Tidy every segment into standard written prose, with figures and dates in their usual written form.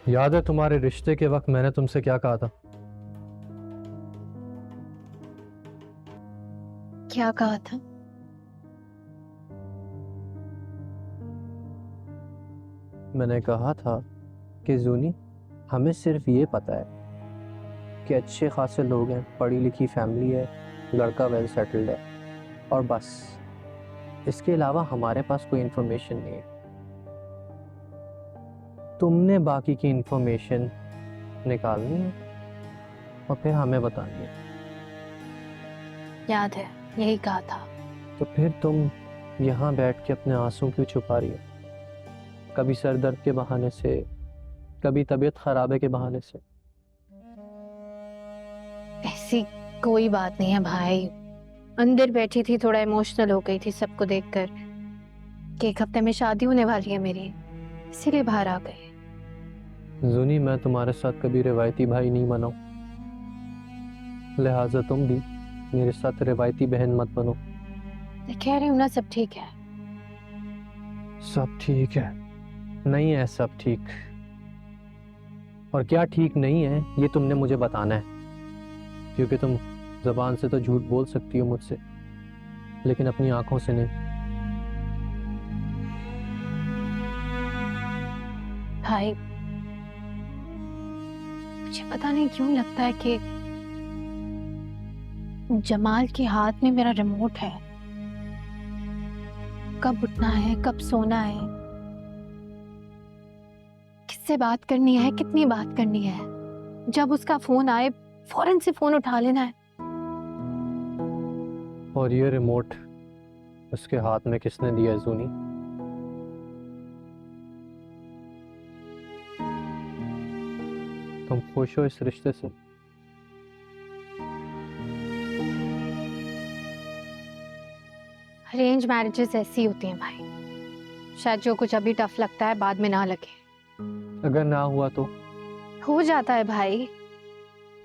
याद है तुम्हारे रिश्ते के वक्त मैंने तुमसे क्या कहा था? क्या कहा था? मैंने कहा था कि जूनी, हमें सिर्फ ये पता है कि अच्छे खासे लोग हैं, पढ़ी लिखी फैमिली है, लड़का वेल सेटल्ड है, और बस इसके अलावा हमारे पास कोई इंफॉर्मेशन नहीं है। तुमने बाकी की इंफॉर्मेशन निकालनी है और फिर हमें बतानी है। याद है, यही कहा था। तो फिर तुम यहाँ बैठ के अपने आंसू क्यों छुपा रही हो? कभी सर दर्द के बहाने से, कभी तबीयत खराबे के बहाने से। ऐसी कोई बात नहीं है भाई। अंदर बैठी थी, थोड़ा इमोशनल हो गई थी सबको देखकर कि एक हफ्ते में शादी होने वाली है मेरी, इसीलिए बाहर आ गई। जूनी, मैं तुम्हारे साथ कभी रिवायती भाई नहीं बना, लिहाजा तुम भी मेरे साथ रिवायती बहन मत बनो। मैं कह रही हूँ ना, सब ठीक है। सब ठीक है? नहीं है सब ठीक। और क्या ठीक नहीं है ये तुमने मुझे बताना है, क्योंकि तुम जबान से तो झूठ बोल सकती हो मुझसे, लेकिन अपनी आंखों से नहीं। भाई, मुझे पता नहीं क्यों लगता है कि जमाल के हाथ में मेरा रिमोट है। कब उठना है, कब सोना है, किससे बात करनी है, कितनी बात करनी है। जब उसका फोन आए फौरन से फोन उठा लेना है। और ये रिमोट उसके हाथ में किसने दिया है जूनी? तुम खुश हो इस रिश्ते से? अरेंज मैरिजेस ऐसी होती हैं भाई, शायद जो कुछ अभी टफ लगता है बाद में ना लगे। अगर ना हुआ तो? हो जाता है भाई।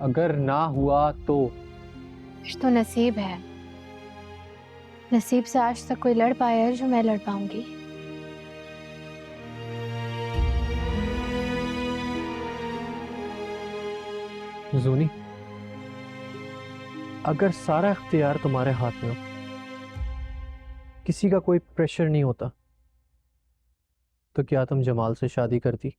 अगर ना हुआ तो? फिर तो नसीब है। नसीब से आज तक कोई लड़ पाया है जो मैं लड़ पाऊंगी? जूनी, अगर सारा इख्तियार तुम्हारे हाथ में हो, किसी का कोई प्रेशर नहीं होता, तो क्या तुम जमाल से शादी करती?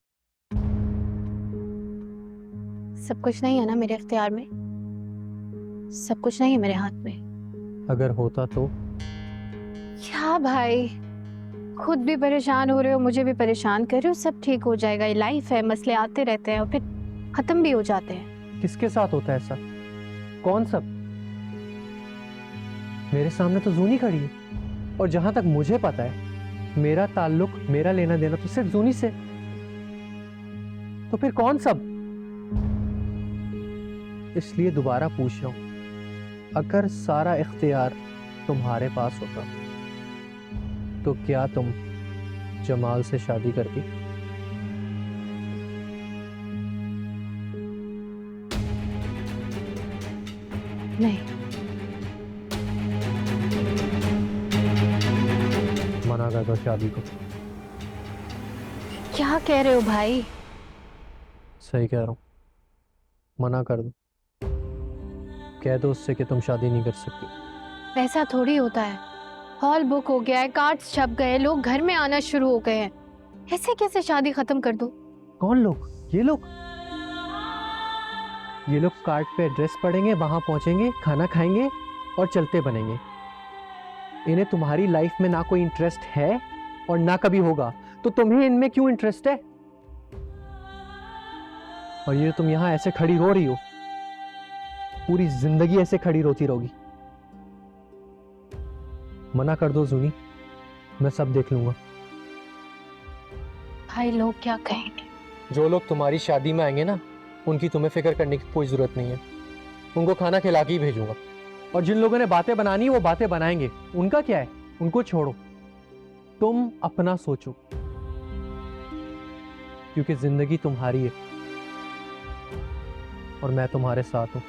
सब कुछ नहीं है ना मेरे इख्तियार में, सब कुछ नहीं है मेरे हाथ में। अगर होता तो? क्या भाई, खुद भी परेशान हो रहे हो, मुझे भी परेशान कर रहे हो। सब ठीक हो जाएगा, ये लाइफ है, मसले आते रहते हैं और फिर खत्म भी हो जाते हैं। किसके साथ होता है ऐसा? कौन सब? मेरे सामने तो जूनी खड़ी है, और जहां तक मुझे पता है मेरा ताल्लुक, मेरा लेना देना तो सिर्फ जूनी से। तो फिर कौन सब? इसलिए दोबारा पूछ रहा हूं, अगर सारा इख्तियार तुम्हारे पास होता तो क्या तुम जमाल से शादी करती? नहीं। मना कर दो शादी को। क्या कह रहे हो भाई? सही कह रहा हूं, मना कर दो। कह दो उससे कि तुम शादी नहीं कर सकती। ऐसा थोड़ी होता है। हॉल बुक हो गया है, कार्ड्स छप गए, लोग घर में आना शुरू हो गए हैं, ऐसे कैसे शादी खत्म कर दो? कौन लोग? ये लोग? ये लोग कार्ड पे एड्रेस पढ़ेंगे, वहां पहुंचेंगे, खाना खाएंगे और चलते बनेंगे। इन्हें तुम्हारी लाइफ में ना कोई इंटरेस्ट है और ना कभी होगा, तो तुम्हें इनमें क्यों इंटरेस्ट है? और ये तुम यहां ऐसे खड़ी रो रही हो, पूरी जिंदगी ऐसे खड़ी रोती रहोगी। मना कर दो जूनी, मैं सब देख लूंगा। भाई, लोग क्या कहेंगे? जो लोग तुम्हारी शादी में आएंगे ना, उनकी तुम्हें फिक्र करने की कोई जरूरत नहीं है। उनको खाना खिला के ही भेजूंगा। और जिन लोगों ने बातें बनानी है वो बातें बनाएंगे, उनका क्या है, उनको छोड़ो। तुम अपना सोचो, क्योंकि जिंदगी तुम्हारी है और मैं तुम्हारे साथ हूं।